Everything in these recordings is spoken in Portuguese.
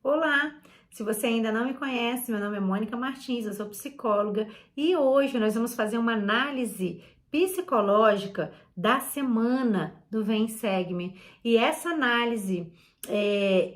Olá! Se você ainda não me conhece, meu nome é Mônica Martins, eu sou psicóloga e hoje nós vamos fazer uma análise psicológica da semana do Vem Segue-me. E essa análise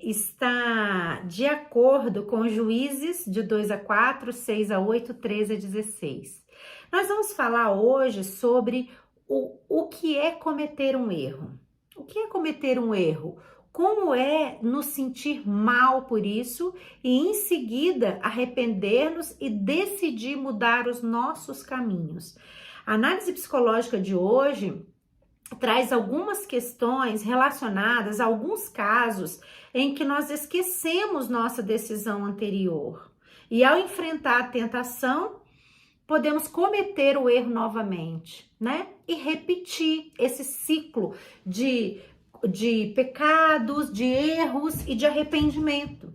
está de acordo com Juízes de 2 a 4, 6 a 8, 13 a 16. Nós vamos falar hoje sobre o que é cometer um erro. O que é cometer um erro? Como é nos sentir mal por isso e em seguida arrepender-nos e decidir mudar os nossos caminhos. A análise psicológica de hoje traz algumas questões relacionadas a alguns casos em que nós esquecemos nossa decisão anterior. E ao enfrentar a tentação, podemos cometer o erro novamente, né? E repetir esse ciclo de pecados, de erros e de arrependimento.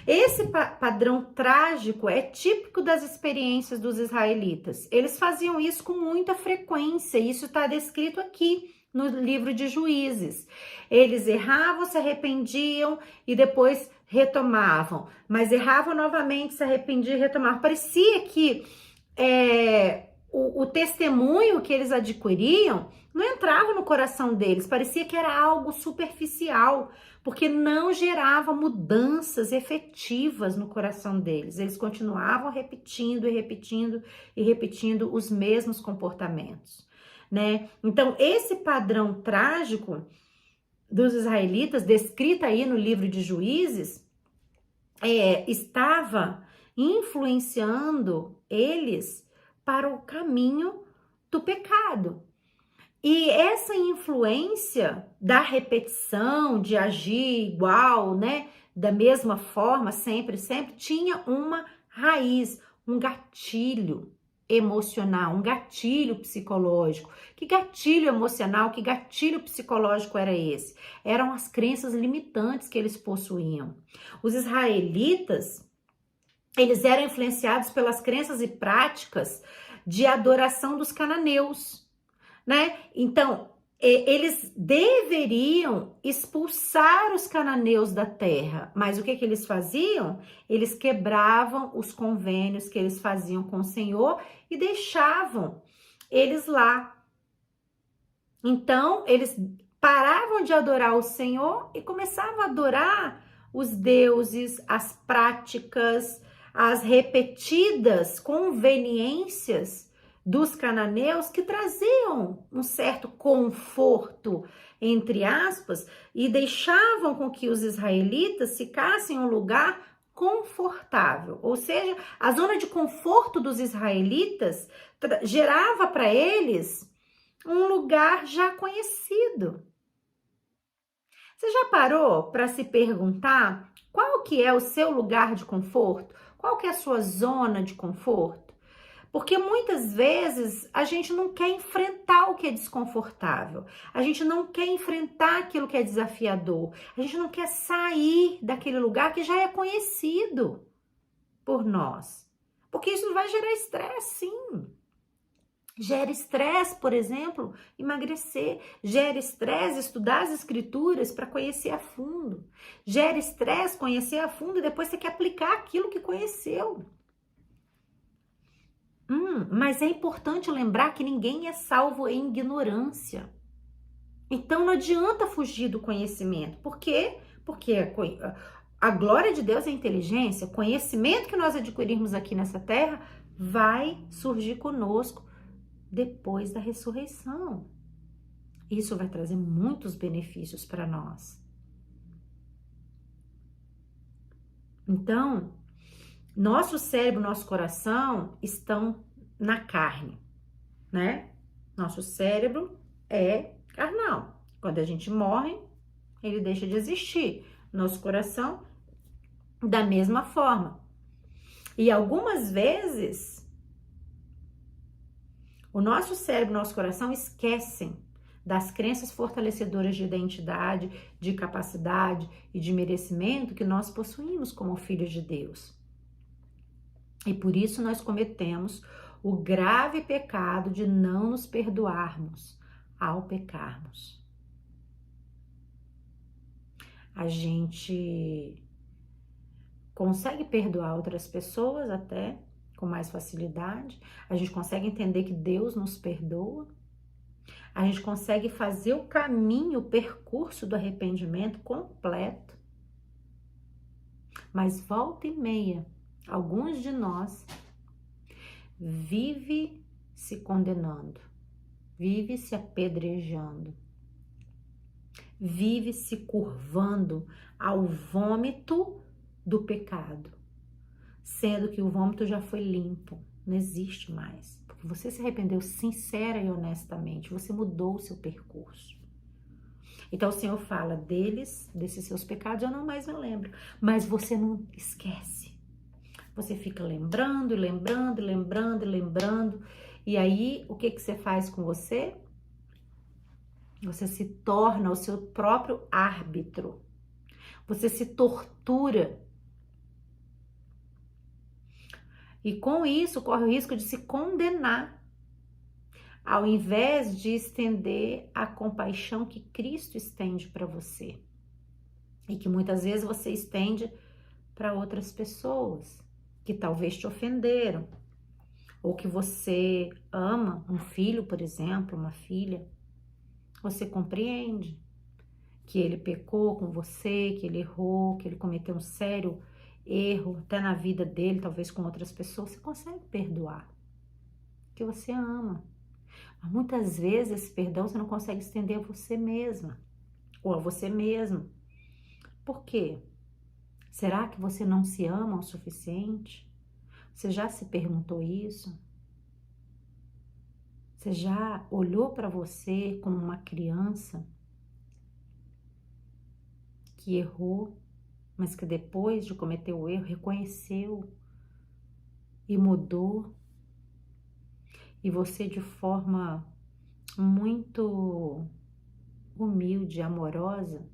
Esse padrão trágico é típico das experiências dos israelitas. Eles faziam isso com muita frequência, e isso está descrito aqui no livro de Juízes. Eles erravam, se arrependiam e depois retomavam, mas erravam novamente, se arrependiam e retomavam. Parecia que o testemunho que eles adquiriam não entrava no coração deles, parecia que era algo superficial, porque não gerava mudanças efetivas no coração deles. Eles continuavam repetindo e repetindo e repetindo os mesmos comportamentos, né? Então, esse padrão trágico dos israelitas, descrito aí no livro de Juízes, estava influenciando eles para o caminho do pecado. E essa influência da repetição, de agir igual, né, da mesma forma, sempre, tinha uma raiz, um gatilho emocional, um gatilho psicológico. Que gatilho emocional, que gatilho psicológico era esse? Eram as crenças limitantes que eles possuíam. Os israelitas, eles eram influenciados pelas crenças e práticas de adoração dos cananeus, né? Então, eles deveriam expulsar os cananeus da terra, mas o que eles faziam? Eles quebravam os convênios que eles faziam com o Senhor e deixavam eles lá. Então, eles paravam de adorar o Senhor e começavam a adorar os deuses, as práticas, as repetidas conveniências dos cananeus que traziam um certo conforto, entre aspas, e deixavam com que os israelitas ficassem em um lugar confortável. Ou seja, a zona de conforto dos israelitas gerava para eles um lugar já conhecido. Você já parou para se perguntar qual que é o seu lugar de conforto? Qual que é a sua zona de conforto? Porque muitas vezes a gente não quer enfrentar o que é desconfortável, a gente não quer enfrentar aquilo que é desafiador, a gente não quer sair daquele lugar que já é conhecido por nós, porque isso vai gerar estresse, sim. Gera estresse, por exemplo, emagrecer. Gera estresse estudar as escrituras para conhecer a fundo. Gera estresse conhecer a fundo e depois você quer aplicar aquilo que conheceu. Mas é importante lembrar que ninguém é salvo em ignorância. Então não adianta fugir do conhecimento. Por quê? Porque a glória de Deus é a inteligência, o conhecimento que nós adquirirmos aqui nessa terra vai surgir conosco depois da ressurreição. Isso vai trazer muitos benefícios para nós. Então, nosso cérebro, nosso coração estão na carne, né? Nosso cérebro é carnal. Quando a gente morre, ele deixa de existir. Nosso coração, da mesma forma. E algumas vezes, o nosso cérebro, nosso coração esquecem das crenças fortalecedoras de identidade, de capacidade e de merecimento que nós possuímos como filhos de Deus. E por isso nós cometemos o grave pecado de não nos perdoarmos ao pecarmos. A gente consegue perdoar outras pessoas até com mais facilidade, a gente consegue entender que Deus nos perdoa, a gente consegue fazer o caminho, o percurso do arrependimento completo. Mas volta e meia, alguns de nós vive se condenando, vive se apedrejando, vive se curvando ao vômito do pecado, sendo que o vômito já foi limpo, não existe mais, porque você se arrependeu sincera e honestamente, você mudou o seu percurso. Então o Senhor fala deles, desses seus pecados, eu não mais me lembro, mas você não esquece. Você fica lembrando, lembrando, lembrando, lembrando, e aí o que que você faz com você? Você se torna o seu próprio árbitro. Você se tortura. E com isso corre o risco de se condenar, ao invés de estender a compaixão que Cristo estende para você. E que muitas vezes você estende para outras pessoas que talvez te ofenderam. Ou que você ama, um filho, por exemplo, uma filha. Você compreende que ele pecou com você, que ele errou, que ele cometeu um sério erro, até na vida dele, talvez com outras pessoas, você consegue perdoar, porque você ama. Mas muitas vezes esse perdão você não consegue estender a você mesma, ou a você mesmo. Por quê? Será que você não se ama o suficiente? Você já se perguntou isso? Você já olhou para você como uma criança que errou, mas que depois de cometer o erro reconheceu e mudou? E você, de forma muito humilde, amorosa,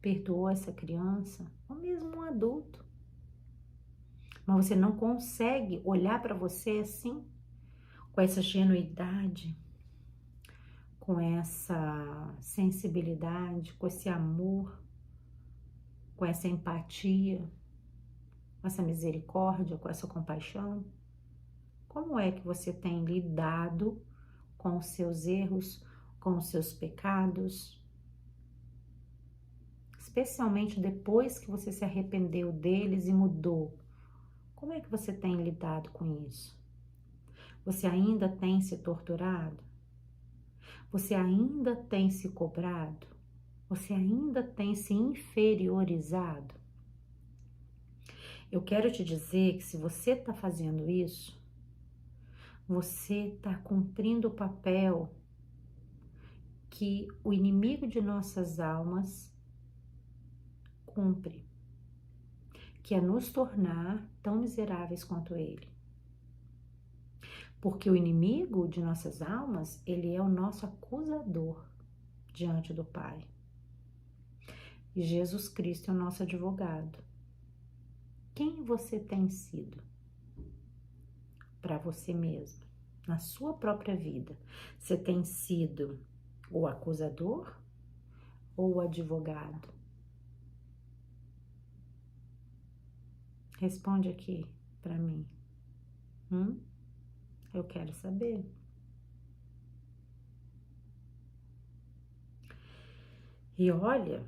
perdoou essa criança, ou mesmo um adulto. Mas você não consegue olhar para você assim, com essa genuidade, com essa sensibilidade, com esse amor, com essa empatia, com essa misericórdia, com essa compaixão. Como é que você tem lidado com os seus erros, com os seus pecados? Especialmente depois que você se arrependeu deles e mudou. Como é que você tem lidado com isso? Você ainda tem se torturado? Você ainda tem se cobrado? Você ainda tem se inferiorizado? Eu quero te dizer que se você está fazendo isso, você está cumprindo o papel que o inimigo de nossas almas cumpre, que é nos tornar tão miseráveis quanto ele. Porque o inimigo de nossas almas, ele é o nosso acusador diante do Pai. E Jesus Cristo é o nosso advogado. Quem você tem sido para você mesmo, na sua própria vida? Você tem sido o acusador ou o advogado? Responde aqui para mim. Eu quero saber. E olha,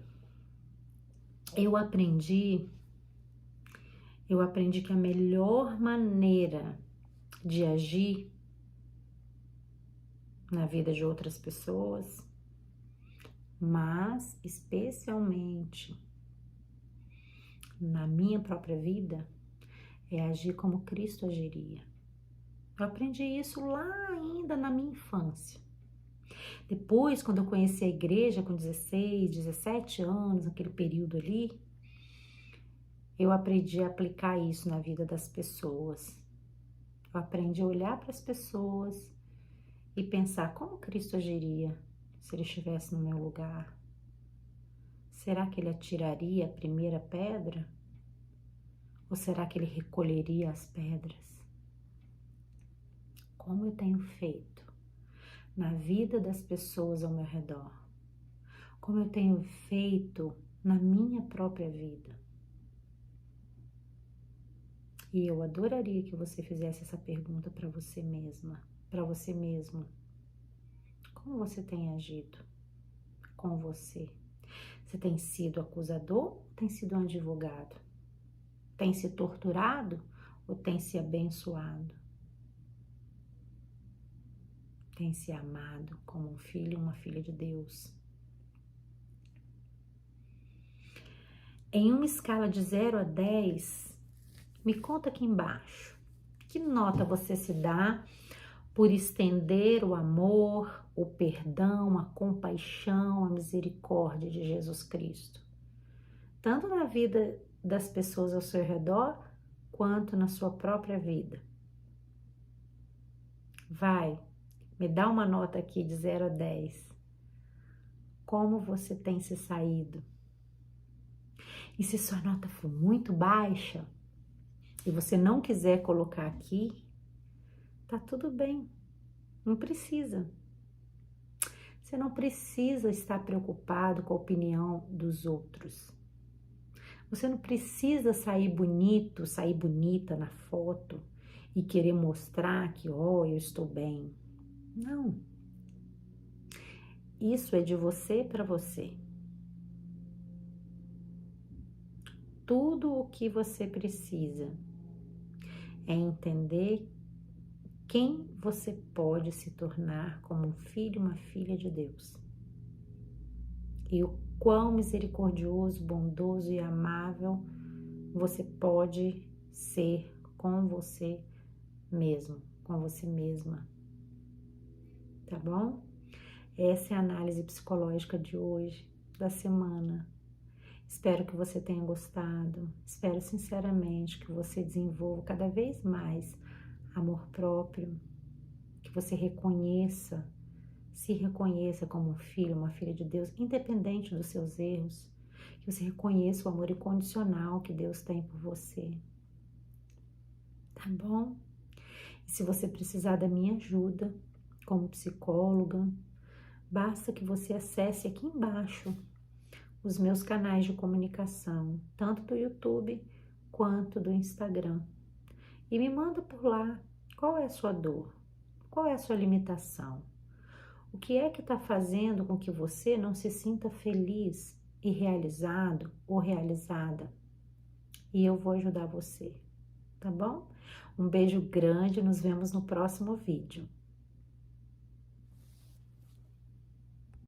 eu aprendi que a melhor maneira de agir na vida de outras pessoas, mas especialmente na minha própria vida, é agir como Cristo agiria. Eu aprendi isso lá ainda na minha infância. Depois, quando eu conheci a igreja com 16, 17 anos, naquele período ali, eu aprendi a aplicar isso na vida das pessoas. Eu aprendi a olhar para as pessoas e pensar como Cristo agiria se ele estivesse no meu lugar. Será que ele atiraria a primeira pedra? Ou será que ele recolheria as pedras? Como eu tenho feito na vida das pessoas ao meu redor? Como eu tenho feito na minha própria vida? E eu adoraria que você fizesse essa pergunta para você mesma, para você mesmo. Como você tem agido com você? Você tem sido acusador ou tem sido um advogado? Tem se torturado ou tem se abençoado? Tem se amado como um filho e uma filha de Deus? Em uma escala de 0 a 10, me conta aqui embaixo. Que nota você se dá por estender o amor, o perdão, a compaixão, a misericórdia de Jesus Cristo? Tanto na vida das pessoas ao seu redor, quanto na sua própria vida. Vai, me dá uma nota aqui de 0 a 10. Como você tem se saído? E se sua nota for muito baixa e você não quiser colocar aqui, tá tudo bem, não precisa. Você não precisa estar preocupado com a opinião dos outros. Você não precisa sair bonito, sair bonita na foto e querer mostrar que, ó, eu estou bem. Não. Isso é de você para você. Tudo o que você precisa é entender quem você pode se tornar como um filho e uma filha de Deus. E o quão misericordioso, bondoso e amável você pode ser com você mesmo, com você mesma. Tá bom? Essa é a análise psicológica de hoje, da semana. Espero que você tenha gostado. Espero sinceramente que você desenvolva cada vez mais amor próprio, que você se reconheça como um filho, uma filha de Deus, independente dos seus erros, que você reconheça o amor incondicional que Deus tem por você. Tá bom? E se você precisar da minha ajuda como psicóloga, basta que você acesse aqui embaixo os meus canais de comunicação, tanto do YouTube quanto do Instagram. E me manda por lá qual é a sua dor, qual é a sua limitação. O que é que está fazendo com que você não se sinta feliz e realizado ou realizada? E eu vou ajudar você, tá bom? Um beijo grande, nos vemos no próximo vídeo.